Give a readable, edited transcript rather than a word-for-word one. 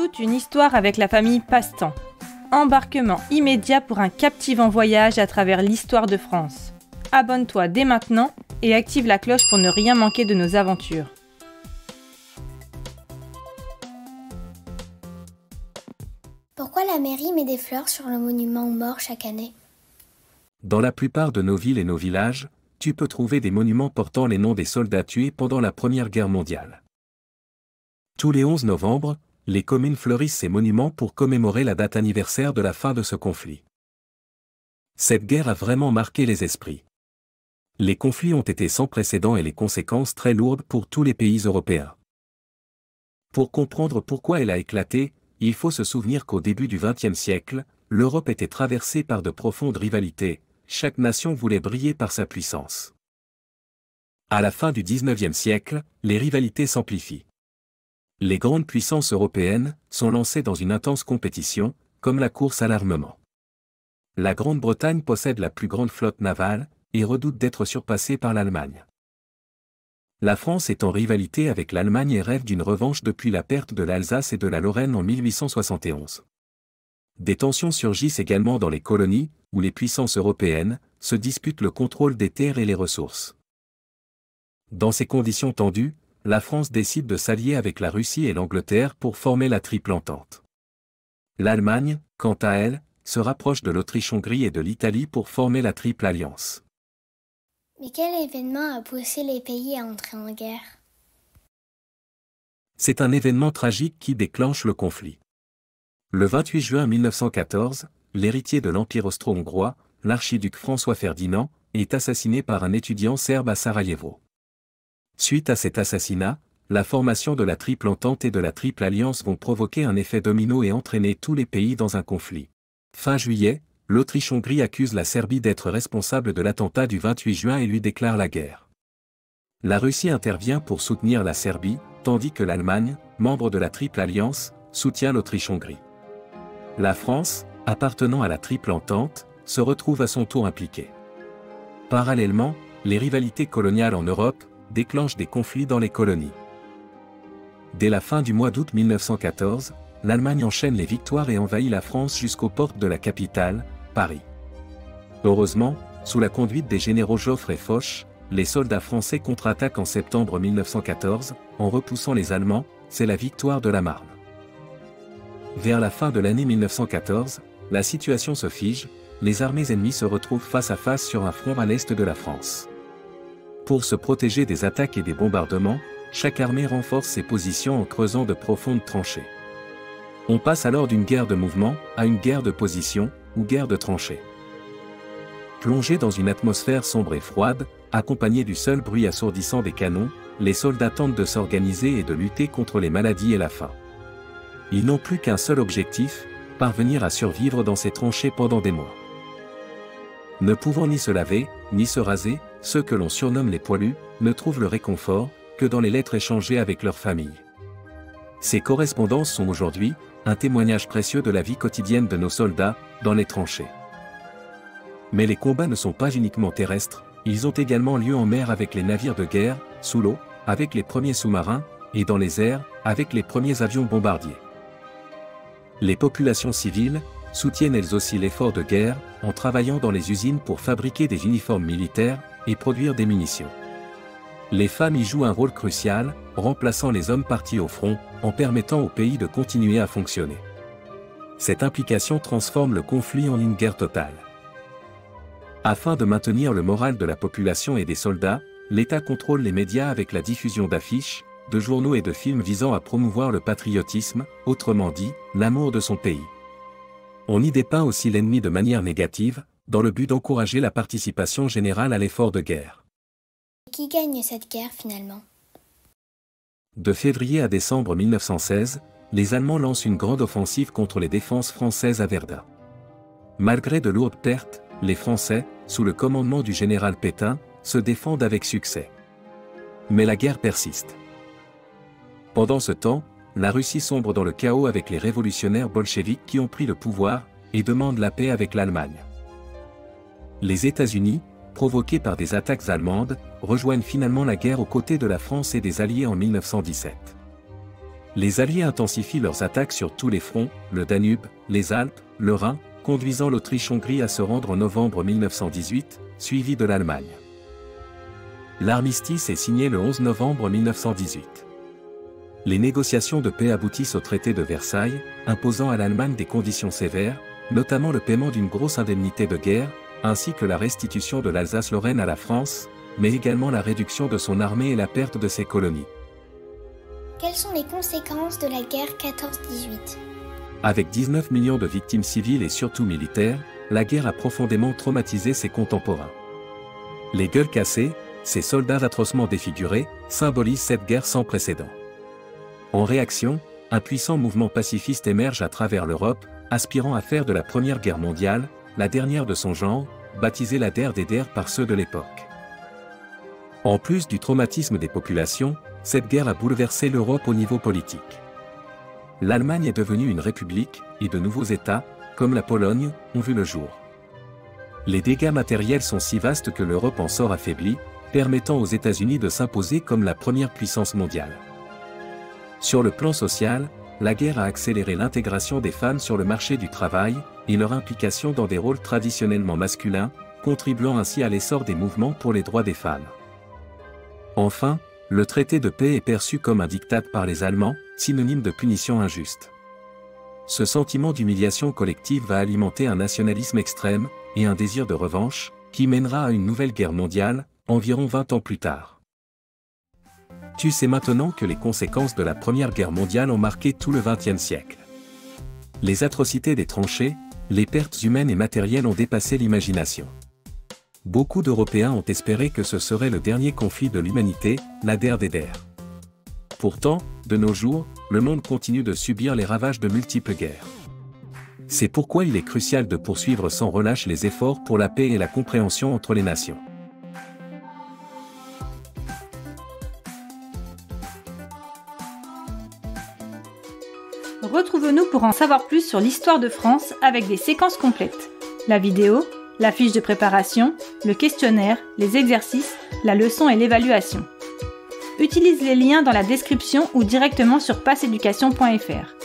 toute une histoire avec la famille Passe-Temps. Embarquement immédiat pour un captivant voyage à travers l'histoire de France. Abonne-toi dès maintenant et active la cloche pour ne rien manquer de nos aventures. Pourquoi la mairie met des fleurs sur le monument aux morts chaque année? Dans la plupart de nos villes et nos villages, tu peux trouver des monuments portant les noms des soldats tués pendant la Première Guerre mondiale. Tous les 11 novembre, les communes fleurissent ces monuments pour commémorer la date anniversaire de la fin de ce conflit. Cette guerre a vraiment marqué les esprits. Les conflits ont été sans précédent et les conséquences très lourdes pour tous les pays européens. Pour comprendre pourquoi elle a éclaté, il faut se souvenir qu'au début du XXe siècle, l'Europe était traversée par de profondes rivalités, chaque nation voulait briller par sa puissance. À la fin du XIXe siècle, les rivalités s'amplifient. Les grandes puissances européennes sont lancées dans une intense compétition, comme la course à l'armement. La Grande-Bretagne possède la plus grande flotte navale, et redoute d'être surpassée par l'Allemagne. La France est en rivalité avec l'Allemagne et rêve d'une revanche depuis la perte de l'Alsace et de la Lorraine en 1871. Des tensions surgissent également dans les colonies, où les puissances européennes se disputent le contrôle des terres et les ressources. Dans ces conditions tendues, la France décide de s'allier avec la Russie et l'Angleterre pour former la Triple Entente. L'Allemagne, quant à elle, se rapproche de l'Autriche-Hongrie et de l'Italie pour former la Triple Alliance. Mais quel événement a poussé les pays à entrer en guerre? C'est un événement tragique qui déclenche le conflit. Le 28 juin 1914, l'héritier de l'Empire austro-hongrois, l'archiduc François Ferdinand, est assassiné par un étudiant serbe à Sarajevo. Suite à cet assassinat, la formation de la Triple Entente et de la Triple Alliance vont provoquer un effet domino et entraîner tous les pays dans un conflit. Fin juillet, l'Autriche-Hongrie accuse la Serbie d'être responsable de l'attentat du 28 juin et lui déclare la guerre. La Russie intervient pour soutenir la Serbie, tandis que l'Allemagne, membre de la Triple Alliance, soutient l'Autriche-Hongrie. La France, appartenant à la Triple Entente, se retrouve à son tour impliquée. Parallèlement, les rivalités coloniales en Europe déclenchent des conflits dans les colonies. Dès la fin du mois d'août 1914, l'Allemagne enchaîne les victoires et envahit la France jusqu'aux portes de la capitale, Paris. Heureusement, sous la conduite des généraux Joffre et Foch, les soldats français contre-attaquent en septembre 1914, en repoussant les Allemands, c'est la victoire de la Marne. Vers la fin de l'année 1914, la situation se fige, les armées ennemies se retrouvent face à face sur un front à l'est de la France. Pour se protéger des attaques et des bombardements, chaque armée renforce ses positions en creusant de profondes tranchées. On passe alors d'une guerre de mouvement à une guerre de position, ou guerre de tranchées. Plongés dans une atmosphère sombre et froide, accompagnés du seul bruit assourdissant des canons, les soldats tentent de s'organiser et de lutter contre les maladies et la faim. Ils n'ont plus qu'un seul objectif, parvenir à survivre dans ces tranchées pendant des mois. Ne pouvant ni se laver, ni se raser, ceux que l'on surnomme les poilus, ne trouvent le réconfort que dans les lettres échangées avec leur famille. Ces correspondances sont aujourd'hui un témoignage précieux de la vie quotidienne de nos soldats, dans les tranchées. Mais les combats ne sont pas uniquement terrestres, ils ont également lieu en mer avec les navires de guerre, sous l'eau, avec les premiers sous-marins, et dans les airs, avec les premiers avions bombardiers. Les populations civiles soutiennent elles aussi l'effort de guerre, en travaillant dans les usines pour fabriquer des uniformes militaires, et produire des munitions. Les femmes y jouent un rôle crucial, remplaçant les hommes partis au front, en permettant au pays de continuer à fonctionner. Cette implication transforme le conflit en une guerre totale. Afin de maintenir le moral de la population et des soldats, l'État contrôle les médias avec la diffusion d'affiches, de journaux et de films visant à promouvoir le patriotisme, autrement dit, l'amour de son pays. On y dépeint aussi l'ennemi de manière négative, dans le but d'encourager la participation générale à l'effort de guerre. Qui gagne cette guerre finalement? De février à décembre 1916, les Allemands lancent une grande offensive contre les défenses françaises à Verdun. Malgré de lourdes pertes, les Français, sous le commandement du général Pétain, se défendent avec succès. Mais la guerre persiste. Pendant ce temps, la Russie sombre dans le chaos avec les révolutionnaires bolcheviks qui ont pris le pouvoir, et demandent la paix avec l'Allemagne. Les États-Unis, provoqués par des attaques allemandes, rejoignent finalement la guerre aux côtés de la France et des Alliés en 1917. Les Alliés intensifient leurs attaques sur tous les fronts, le Danube, les Alpes, le Rhin, conduisant l'Autriche-Hongrie à se rendre en novembre 1918, suivi de l'Allemagne. L'armistice est signé le 11 novembre 1918. Les négociations de paix aboutissent au traité de Versailles, imposant à l'Allemagne des conditions sévères, notamment le paiement d'une grosse indemnité de guerre, ainsi que la restitution de l'Alsace-Lorraine à la France, mais également la réduction de son armée et la perte de ses colonies. Quelles sont les conséquences de la guerre 14-18 ? Avec 19 millions de victimes civiles et surtout militaires, la guerre a profondément traumatisé ses contemporains. Les gueules cassées, ces soldats atrocement défigurés, symbolisent cette guerre sans précédent. En réaction, un puissant mouvement pacifiste émerge à travers l'Europe, aspirant à faire de la Première Guerre mondiale, la dernière de son genre, baptisée la Der des Der par ceux de l'époque. En plus du traumatisme des populations, cette guerre a bouleversé l'Europe au niveau politique. L'Allemagne est devenue une république, et de nouveaux États, comme la Pologne, ont vu le jour. Les dégâts matériels sont si vastes que l'Europe en sort affaiblie, permettant aux États-Unis de s'imposer comme la première puissance mondiale. Sur le plan social, la guerre a accéléré l'intégration des femmes sur le marché du travail, et leur implication dans des rôles traditionnellement masculins, contribuant ainsi à l'essor des mouvements pour les droits des femmes. Enfin, le traité de paix est perçu comme un diktat par les Allemands, synonyme de punition injuste. Ce sentiment d'humiliation collective va alimenter un nationalisme extrême, et un désir de revanche, qui mènera à une nouvelle guerre mondiale, environ 20 ans plus tard. Tu sais maintenant que les conséquences de la Première Guerre mondiale ont marqué tout le XXe siècle. Les atrocités des tranchées, les pertes humaines et matérielles ont dépassé l'imagination. Beaucoup d'Européens ont espéré que ce serait le dernier conflit de l'humanité, la Der des Der. Pourtant, de nos jours, le monde continue de subir les ravages de multiples guerres. C'est pourquoi il est crucial de poursuivre sans relâche les efforts pour la paix et la compréhension entre les nations. Retrouve-nous pour en savoir plus sur l'histoire de France avec des séquences complètes. La vidéo, la fiche de préparation, le questionnaire, les exercices, la leçon et l'évaluation. Utilise les liens dans la description ou directement sur passeeducation.fr.